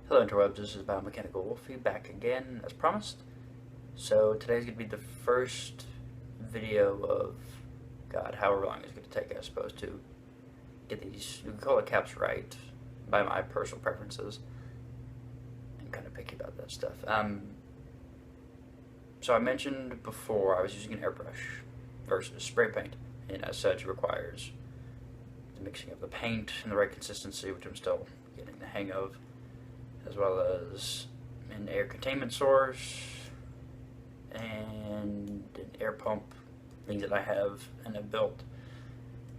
Hello interwebs, this is Biomechanical Wolfie back again as promised. So today's going to be the first video of, God, however long it's going to take I suppose to get these, we can call it caps right, by my personal preferences. I'm kind of picky about that stuff. So I mentioned before I was using an airbrush versus spray paint, and as such it requires the mixing of the paint in the right consistency, which I'm still getting the hang of, as well as an air containment source and an air pump, things that I have and have built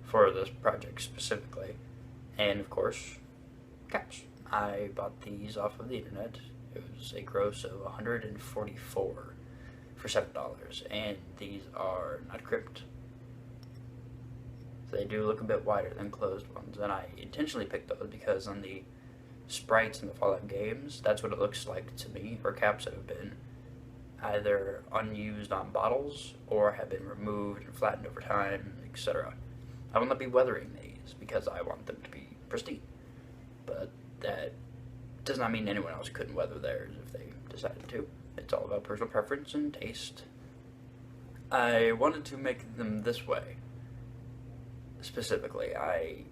for this project specifically. And of course, caps. I bought these off of the internet. It was a gross of $144 for $7, and these are not crimped. They do look a bit wider than closed ones, and I intentionally picked those because on the sprites in the Fallout games, that's what it looks like to me, or caps that have been either unused on bottles or have been removed and flattened over time, etc. I will not be weathering these because I want them to be pristine, but that does not mean anyone else couldn't weather theirs if they decided to. It's all about personal preference and taste. I wanted to make them this way. Specifically, I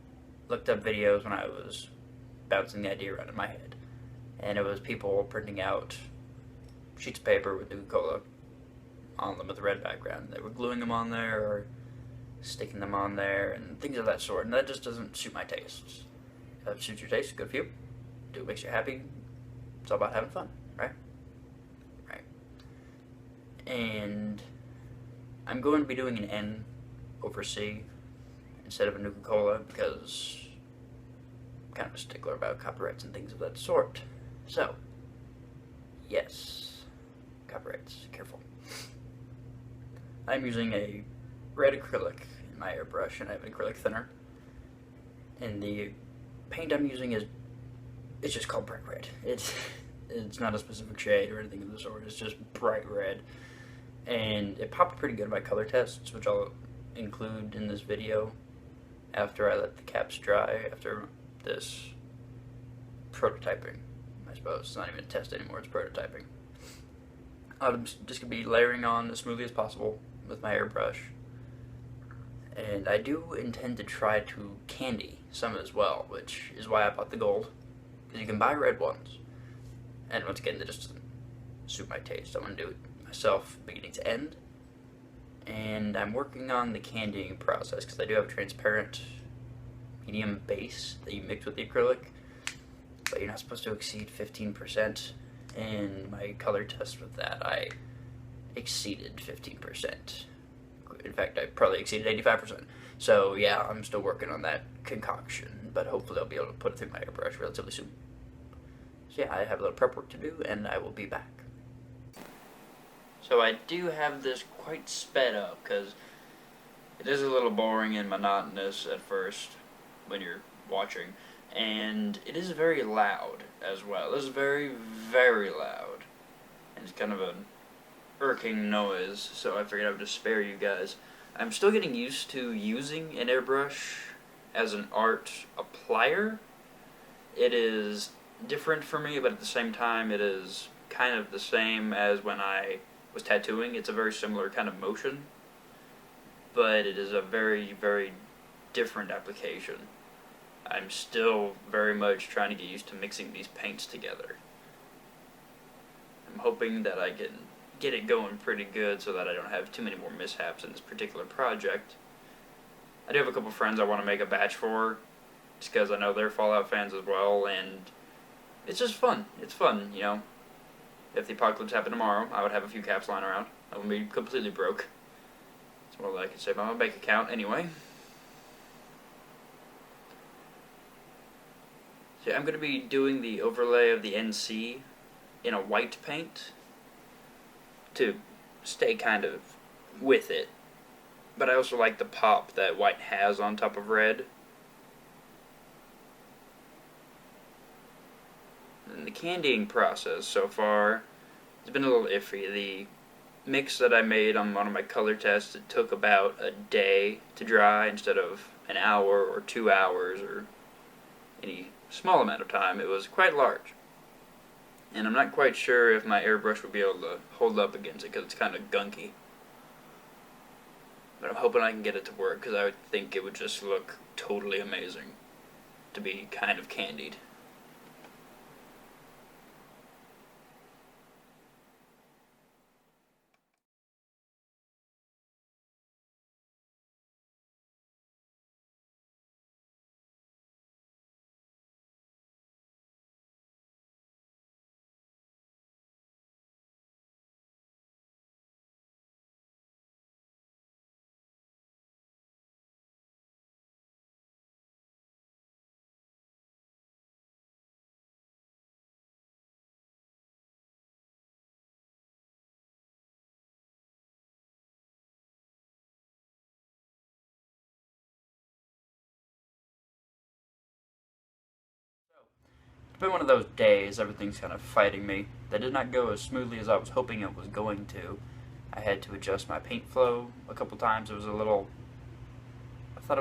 looked up videos when I was bouncing the idea around in my head, and it was people printing out sheets of paper with Nuka on them with a red background. They were gluing them on there or sticking them on there and things of that sort, and that just doesn't suit my tastes. If it suits your taste, good for you. Do what makes you happy. It's all about having fun, right? Right. And I'm going to be doing an N over C instead of a Nuka-Cola because I'm kind of a stickler about copyrights and things of that sort. So, yes, copyrights, careful. I'm using a red acrylic in my airbrush, and I have an acrylic thinner. And the paint I'm using it's just called bright red. It's not a specific shade or anything of the sort. It's just bright red. And it popped pretty good in my color tests, which I'll include in this video after I let the caps dry, after this prototyping, I suppose. It's not even a test anymore, it's prototyping. I'm just going to be layering on as smoothly as possible with my airbrush. And I do intend to try to candy some as well, which is why I bought the gold. Because you can buy red ones. And once again, that just doesn't suit my taste. I'm going to do it myself beginning to end. And I'm working on the candying process because I do have a transparent medium base that you mix with the acrylic, but you're not supposed to exceed 15%. In my color test with that, I exceeded 15%. In fact, I probably exceeded 85%. So yeah, I'm still working on that concoction, but hopefully I'll be able to put it through my airbrush relatively soon. So yeah, I have a little prep work to do, and I will be back. So I do have this quite sped up because it is a little boring and monotonous at first when you're watching, and it is very loud as well. It is very, very loud, and it's kind of an irking noise, so I figured I would just spare you guys. I'm still getting used to using an airbrush as an art applier. It is different for me, but at the same time it is kind of the same as when I was tattooing. It's a very similar kind of motion, but it is a very, very different application. I'm still very much trying to get used to mixing these paints together. I'm hoping that I can get it going pretty good so that I don't have too many more mishaps in this particular project. I do have a couple friends I want to make a batch for, just because I know they're Fallout fans as well, and it's just fun. It's fun, you know. If the apocalypse happened tomorrow, I would have a few caps lying around. I wouldn't be completely broke. That's more than I can say about my bank account anyway. So I'm going to be doing the overlay of the NC in a white paint to stay kind of with it. But I also like the pop that white has on top of red. And the candying process so far has been a little iffy. The mix that I made on one of my color tests, it took about a day to dry instead of an hour or 2 hours or any small amount of time. It was quite large. And I'm not quite sure if my airbrush would be able to hold up against it because it's kind of gunky. But I'm hoping I can get it to work because I would think it would just look totally amazing to be kind of candied. It's been one of those days, everything's kind of fighting me. That did not go as smoothly as I was hoping it was going to. I had to adjust my paint flow a couple times. I thought it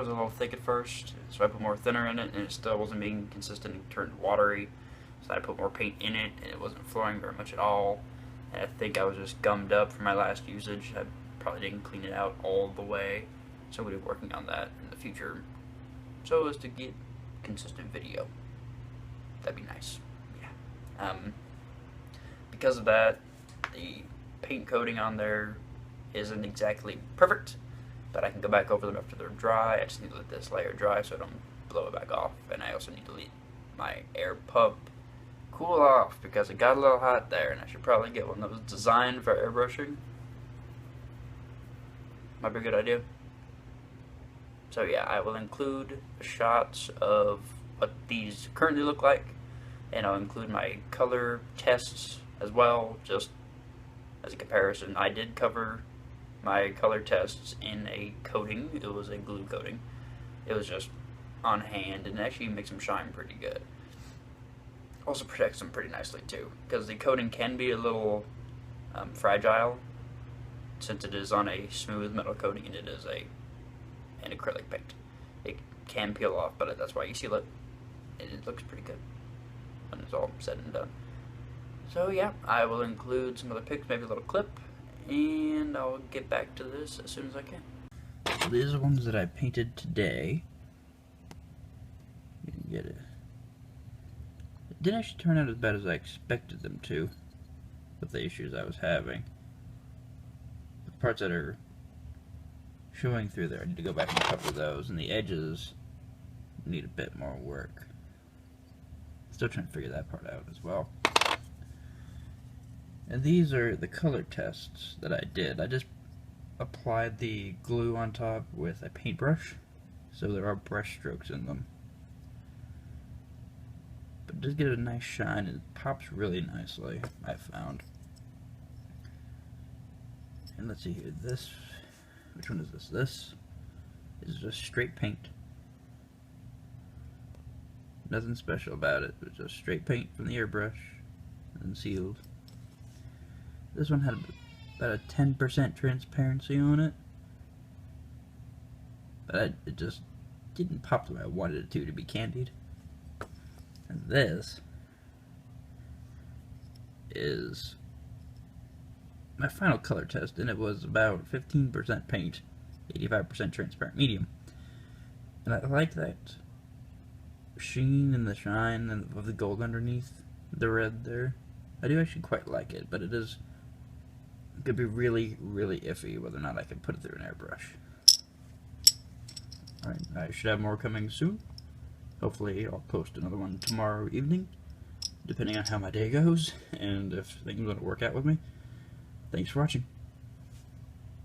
was a little thick at first, so I put more thinner in it, and it still wasn't being consistent. It turned watery, so I put more paint in it, and it wasn't flowing very much at all. And I think I was just gummed up from my last usage. I probably didn't clean it out all the way, so we'll be working on that in the future, so as to get consistent video. That'd be nice. Yeah. Because of that, the paint coating on there isn't exactly perfect, but I can go back over them after they're dry. I just need to let this layer dry so I don't blow it back off, and I also need to let my air pump cool off because it got a little hot there, and I should probably get one that was designed for airbrushing. Might be a good idea. So yeah, I will include shots of what these currently look like, and I'll include my color tests as well, just as a comparison. I did cover my color tests in a coating. It was a glue coating. It was just on hand, and it actually makes them shine pretty good. Also protects them pretty nicely too, because the coating can be a little fragile, since it is on a smooth metal coating and it is an acrylic paint. It can peel off, but that's why you seal it, and it looks pretty good when it's all said and done. So yeah, I will include some other pics, maybe a little clip, and I'll get back to this as soon as I can. These are ones that I painted today. You can get it. It didn't actually turn out as bad as I expected them to, with the issues I was having. The parts that are showing through there, I need to go back and cover those, and the edges need a bit more work. Still trying to figure that part out as well. And these are the color tests that I did. I just applied the glue on top with a paintbrush, so there are brush strokes in them. But it does get a nice shine, and it pops really nicely, I found. And let's see here, this, which one is this? This is just straight paint. Nothing special about it, it's just straight paint from the airbrush and sealed. This one had about a 10% transparency on it, but it just didn't pop the way I wanted it to be candied. And this is my final color test, and it was about 15% paint, 85% transparent medium. And I like that sheen and the shine of the gold underneath the red there. I do actually quite like it, but it could be really, really iffy whether or not I can put it through an airbrush. Alright, I should have more coming soon. Hopefully I'll post another one tomorrow evening, depending on how my day goes, and if things don't work out with me. Thanks for watching.